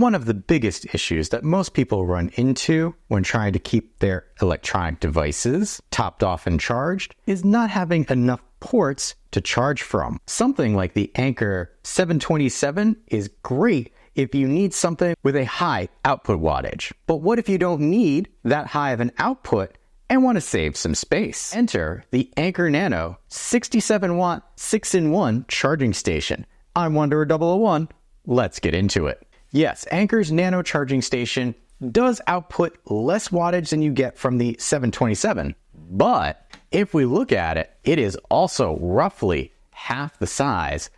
One of the biggest issues that most people run into when trying to keep their electronic devices topped off and charged is not having enough ports to charge from. Something like the Anker 727 is great if you need something with a high output wattage. But what if you don't need that high of an output and want to save some space? Enter the Anker Nano 67 watt 6-in-1 charging station. I'm Wanderer 001. Let's get into it. Yes, Anker's Nano charging station does output less wattage than you get from the 727, but if we look at it, it is also roughly half the size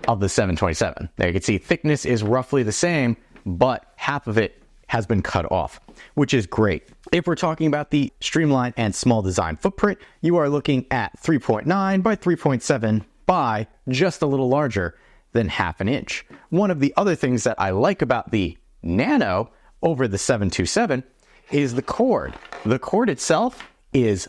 of the 727. There you can see thickness is roughly the same, but half of it has been cut off, which is great. If we're talking about the streamlined and small design footprint, you are looking at 3.9 by 3.7 by just a little larger than half an inch. One of the other things that I like about the Nano over the 727 is the cord. The cord itself is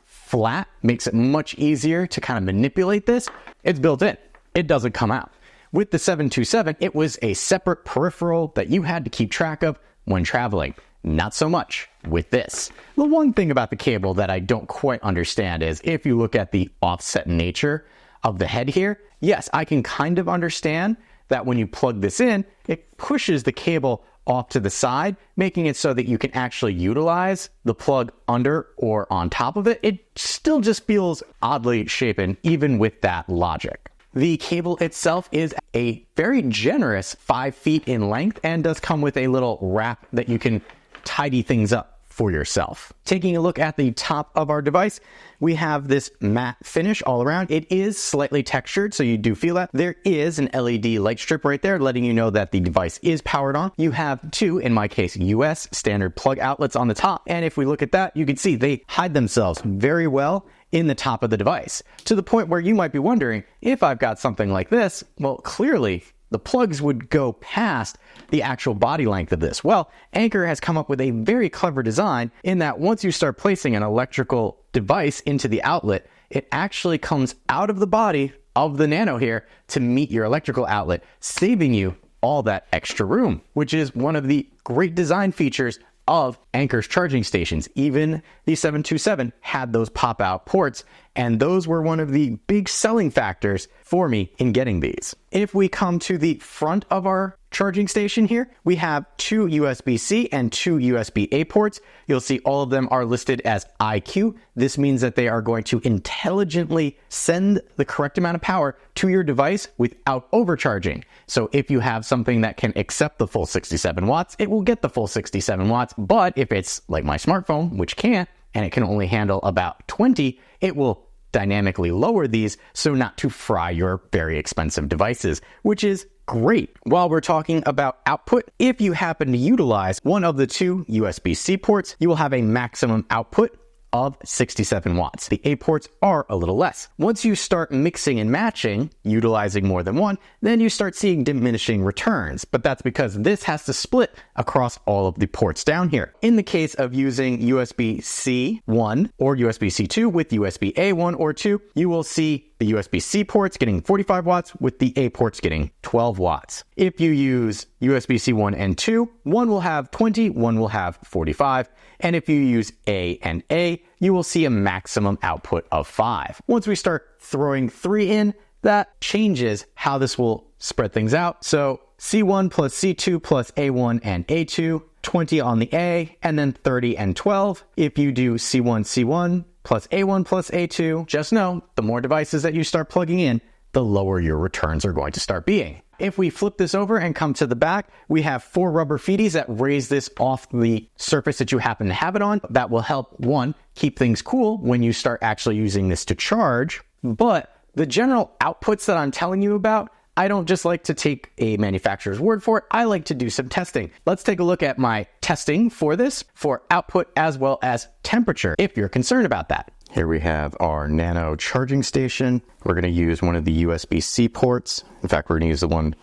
flat, makes it much easier to kind of manipulate this. It's built in. It doesn't come out. With the 727, it was a separate peripheral that you had to keep track of when traveling. Not so much with this. The one thing about the cable that I don't quite understand is if you look at the offset nature of the head here, yes, I can kind of understand that when you plug this in, it pushes the cable off to the side, making it so that you can actually utilize the plug under or on top of it. It still just feels oddly shapen, even with that logic. The cable itself is a very generous 5 feet in length and does come with a little wrap that you can tidy things up for yourself. Taking a look at the top of our device, we have this matte finish all around. It is slightly textured, so you do feel that. There is an LED light strip right there letting you know that the device is powered on. You have two, in my case, US standard plug outlets on the top. And if we look at that, you can see they hide themselves very well in the top of the device, to the point where you might be wondering, if I've got something like this, well, clearly the plugs would go past the actual body length of this. Well, Anker has come up with a very clever design in that once you start placing an electrical device into the outlet, it actually comes out of the body of the Nano here to meet your electrical outlet, saving you all that extra room, which is one of the great design features of Anker's charging stations. Even the 727 had those pop-out ports, and those were one of the big selling factors for me in getting these. If we come to the front of our charging station here, we have two USB-C and two USB-A ports. You'll see all of them are listed as IQ. This means that they are going to intelligently send the correct amount of power to your device without overcharging. So if you have something that can accept the full 67 watts, it will get the full 67 watts. But if it's like my smartphone, which can't, and it can only handle about 20, it will dynamically lower these so not to fry your very expensive devices, which is great. While we're talking about output, if you happen to utilize one of the two USB-C ports, you will have a maximum output of 67 watts. The A ports are a little less. Once you start mixing and matching, utilizing more than one, then you start seeing diminishing returns, but that's because this has to split across all of the ports down here. In the case of using USB-C 1 or USB-C 2 with USB-A 1 or 2, you will see the USB-C ports getting 45 watts with the A ports getting 12 watts. If you use USB-C 1 and 2, one will have 20, one will have 45. And if you use A and A, you will see a maximum output of 5. Once we start throwing 3 in, that changes how this will spread things out. So C1 plus C2 plus A1 and A2, 20 on the A, and then 30 and 12. If you do C1, C1 plus A1 plus A2, just know the more devices that you start plugging in, the lower your returns are going to start being. If we flip this over and come to the back, we have 4 rubber feeties that raise this off the surface that you happen to have it on. That will help, one, keep things cool when you start actually using this to charge. But the general outputs that I'm telling you about, I don't just like to take a manufacturer's word for it. I like to do some testing. Let's take a look at my testing for this, for output as well as temperature, if you're concerned about that. Here we have our Nano charging station. We're going to use one of the USB-C ports. In fact, we're going to use the one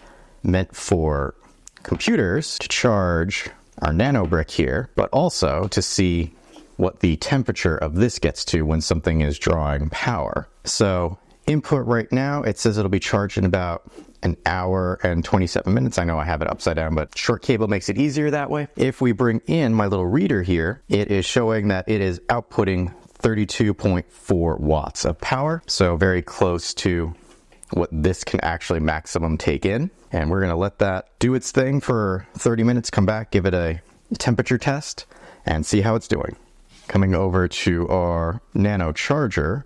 meant for computers to charge our Nano brick here, but also to see what the temperature of this gets to when something is drawing power. So input right now, it says it'll be charged in about an hour and 27 minutes. I know I have it upside down, but short cable makes it easier that way. If we bring in my little reader here, it is showing that it is outputting 32.4 watts of power. So very close to what this can actually maximum take in. And we're gonna let that do its thing for 30 minutes, come back, give it a temperature test, and see how it's doing. Coming over to our Nano charger,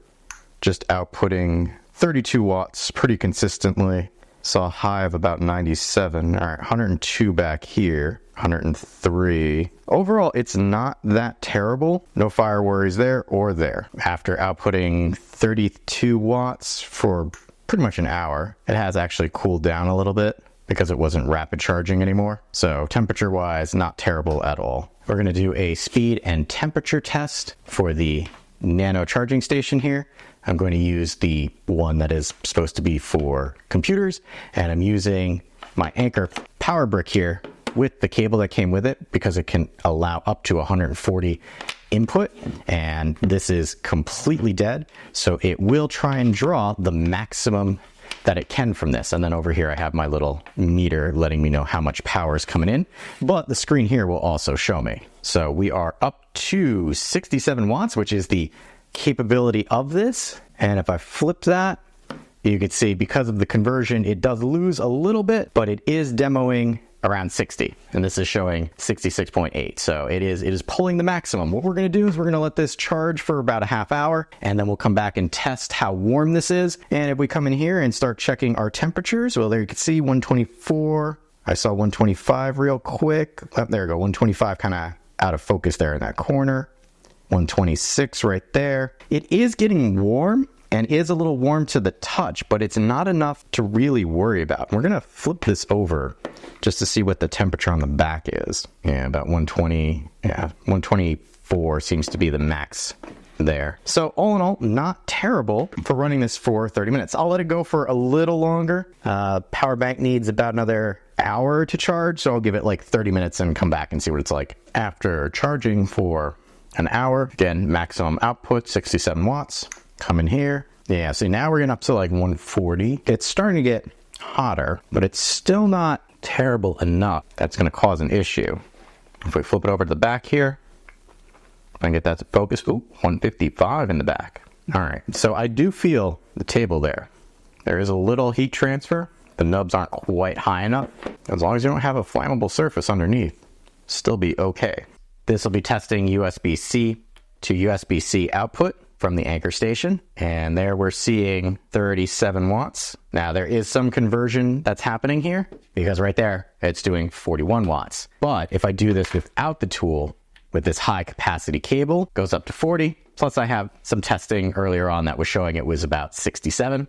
just outputting 32 watts pretty consistently. Saw a high of about 97. All right, 102 back here, 103. Overall, it's not that terrible. No fire worries there or there. After outputting 32 watts for pretty much an hour, it has actually cooled down a little bit because it wasn't rapid charging anymore. So temperature wise, not terrible at all. We're gonna do a speed and temperature test for the Nano charging station here. I'm going to use the one that is supposed to be for computers, and I'm using my Anker power brick here with the cable that came with it because it can allow up to 140 input, and this is completely dead, so it will try and draw the maximum that it can from this. And then over here I have my little meter letting me know how much power is coming in, but the screen here will also show me. So we are up to 67 watts, which is the capability of this. And if I flip that, you can see because of the conversion, it does lose a little bit, but it is demoing around 60, and this is showing 66.8. So it is pulling the maximum. What we're going to do is we're going to let this charge for about a half hour, and then we'll come back and test how warm this is. And if we come in here and start checking our temperatures, well, there you can see 124. I saw 125 real quick. Oh, there we go, 125 kind of out of focus there in that corner. 126 right there. It is getting warm and is a little warm to the touch, but it's not enough to really worry about. We're gonna flip this over just to see what the temperature on the back is. Yeah, about 120, yeah, 124 seems to be the max there. So all in all, not terrible for running this for 30 minutes. I'll let it go for a little longer. Power bank needs about another hour to charge, so I'll give it like 30 minutes and come back and see what it's like. After charging for an hour, again, maximum output, 67 watts. Come in here. Yeah, see now we're getting up to like 140. It's starting to get hotter, but it's still not terrible enough that's gonna cause an issue. If we flip it over to the back here, if I can get that to focus, ooh, 155 in the back. All right, so I do feel the table there. There is a little heat transfer. The nubs aren't quite high enough. As long as you don't have a flammable surface underneath, still be okay. This will be testing USB-C to USB-C output from the Anker station, and there we're seeing 37 watts. Now there is some conversion that's happening here because right there it's doing 41 watts. But if I do this without the tool, with this high capacity cable, goes up to 40. Plus I have some testing earlier on that was showing it was about 67.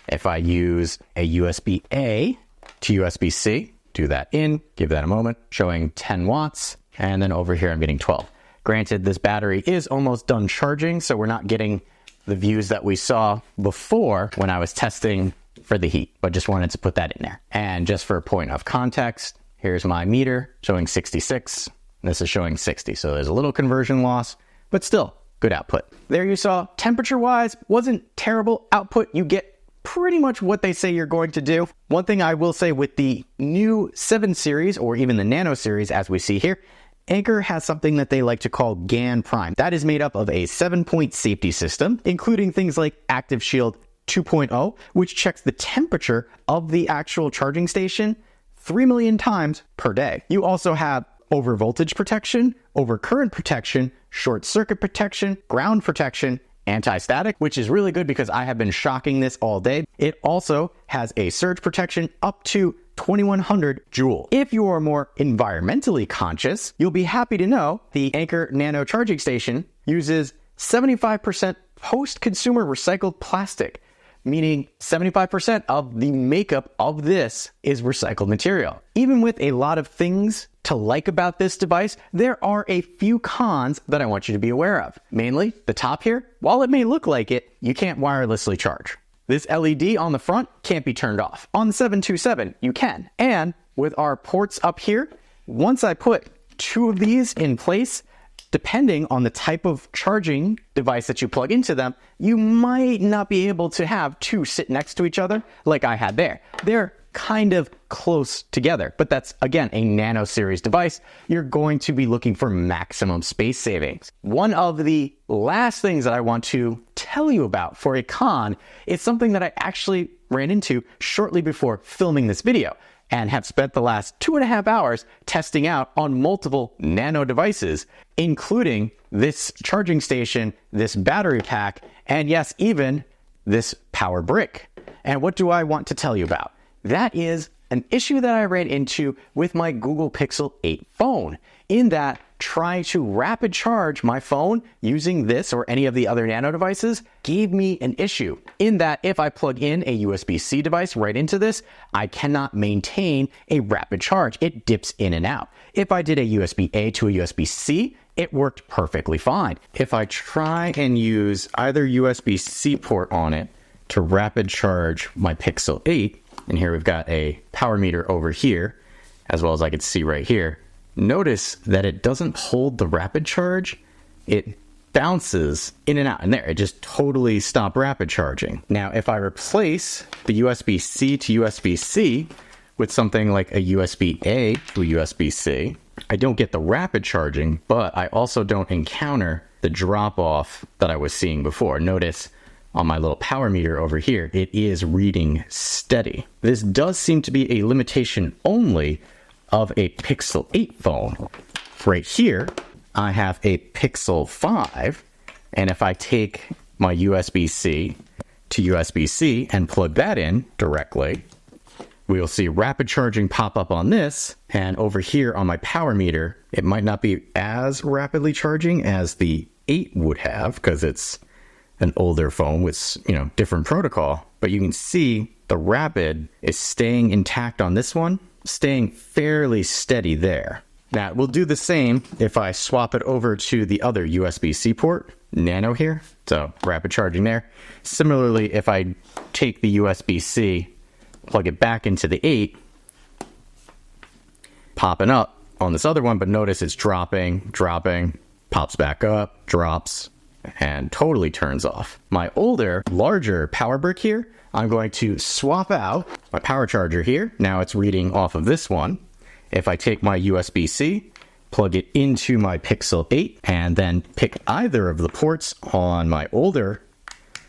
If I use a USB-A to USB-C, do that in, give that a moment, showing 10 watts. And then over here I'm getting 12. Granted, this battery is almost done charging, so we're not getting the views that we saw before when I was testing for the heat, but just wanted to put that in there. And just for a point of context, here's my meter showing 66. This is showing 60, so there's a little conversion loss, but still good output. There you saw, temperature-wise, wasn't terrible output. You get pretty much what they say you're going to do. One thing I will say with the new 7 series, or even the Nano series as we see here, Anker has something that they like to call GaNPrime. That is made up of a 7-point safety system, including things like Active Shield 2.0, which checks the temperature of the actual charging station 3 million times per day. You also have over voltage protection, over current protection, short circuit protection, ground protection, anti-static, which is really good because I have been shocking this all day. It also has a surge protection up to 2100 joule. If you are more environmentally conscious, you'll be happy to know the Anker Nano charging station uses 75% post-consumer recycled plastic, meaning 75% of the makeup of this is recycled material. Even with a lot of things to like about this device, there are a few cons that I want you to be aware of. Mainly, the top here, while it may look like it, you can't wirelessly charge. This LED on the front can't be turned off. On the 727, you can. And with our ports up here, once I put 2 of these in place, depending on the type of charging device that you plug into them, you might not be able to have 2 sit next to each other like I had there. They're kind of close together. But that's, again, a Nano series device. You're going to be looking for maximum space savings. One of the last things that I want to tell you about for a con is something that I actually ran into shortly before filming this video, and have spent the last 2.5 hours testing out on multiple Nano devices, including this charging station, this battery pack, and yes, even this power brick. And what do I want to tell you about? That is an issue that I ran into with my Google Pixel 8 phone, in that trying to rapid charge my phone using this or any of the other Nano devices gave me an issue, in that if I plug in a USB-C device right into this, I cannot maintain a rapid charge. It dips in and out. If I did a USB-A to a USB-C, it worked perfectly fine. If I try and use either USB-C port on it to rapid charge my Pixel 8, and here we've got a power meter over here, as well as I can see right here, notice that it doesn't hold the rapid charge. It bounces in and out, and there, it just totally stopped rapid charging. Now, if I replace the USB-C to USB-C with something like a USB-A to a USB-C, I don't get the rapid charging, but I also don't encounter the drop-off that I was seeing before. Notice on my little power meter over here, it is reading steady. This does seem to be a limitation only of a Pixel 8 phone. Right here, I have a Pixel 5, and if I take my USB-C to USB-C and plug that in directly, we will see rapid charging pop up on this, and over here on my power meter, it might not be as rapidly charging as the 8 would have, because it's an older phone with, different protocol, but you can see the rapid is staying intact on this one, staying fairly steady there. Now, we'll do the same if I swap it over to the other USB-C port, Nano here, so rapid charging there. Similarly, if I take the USB-C, plug it back into the 8, popping up on this other one, but notice it's dropping, pops back up, drops, and totally turns off. My older, larger power brick here, I'm going to swap out my power charger here. Now it's reading off of this one. If I take my USB-C, plug it into my Pixel 8, and then pick either of the ports on my older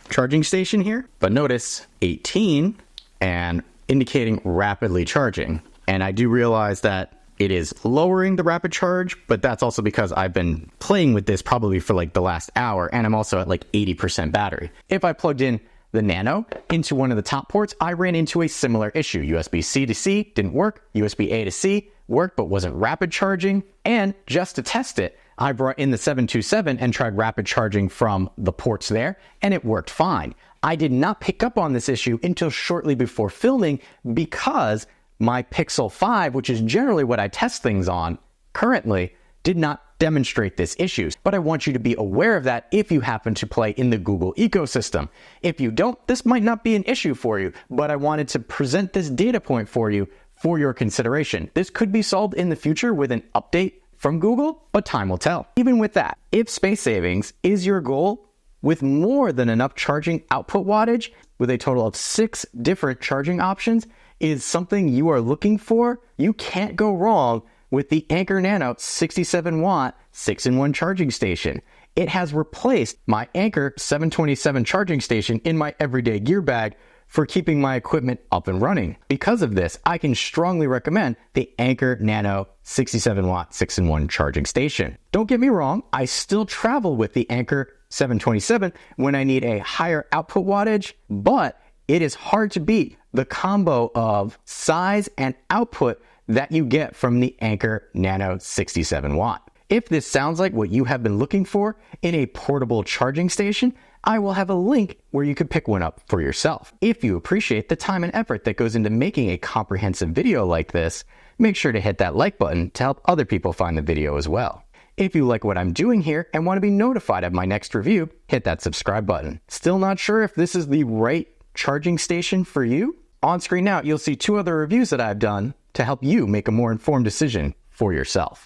charging station here, but notice 18 and indicating rapidly charging. And I do realize that it is lowering the rapid charge, but that's also because I've been playing with this probably for like the last hour, and I'm also at like 80% battery. If I plugged in the Nano into one of the top ports, I ran into a similar issue. USB-C to C didn't work, USB-A to C worked but wasn't rapid charging, and just to test it, I brought in the 727 and tried rapid charging from the ports there, and it worked fine. I did not pick up on this issue until shortly before filming, because my Pixel 5, which is generally what I test things on currently, did not demonstrate this issue. But I want you to be aware of that if you happen to play in the Google ecosystem. If you don't, this might not be an issue for you, but I wanted to present this data point for you for your consideration. This could be solved in the future with an update from Google, but time will tell. Even with that, if space savings is your goal, with more than enough charging output wattage, with a total of 6 different charging options, is something you are looking for, you can't go wrong with the Anker Nano 67-watt 6-in-1 charging station. It has replaced my Anker 727 charging station in my everyday gear bag for keeping my equipment up and running. Because of this, I can strongly recommend the Anker Nano 67-watt 6-in-1 charging station. Don't get me wrong, I still travel with the Anker 727 when I need a higher output wattage, but it is hard to beat the combo of size and output that you get from the Anker Nano 67-watt. If this sounds like what you have been looking for in a portable charging station, I will have a link where you could pick one up for yourself. If you appreciate the time and effort that goes into making a comprehensive video like this, make sure to hit that like button to help other people find the video as well. If you like what I'm doing here and want to be notified of my next review, hit that subscribe button. Still not sure if this is the right charging station for you? On screen now, you'll see 2 other reviews that I've done to help you make a more informed decision for yourself.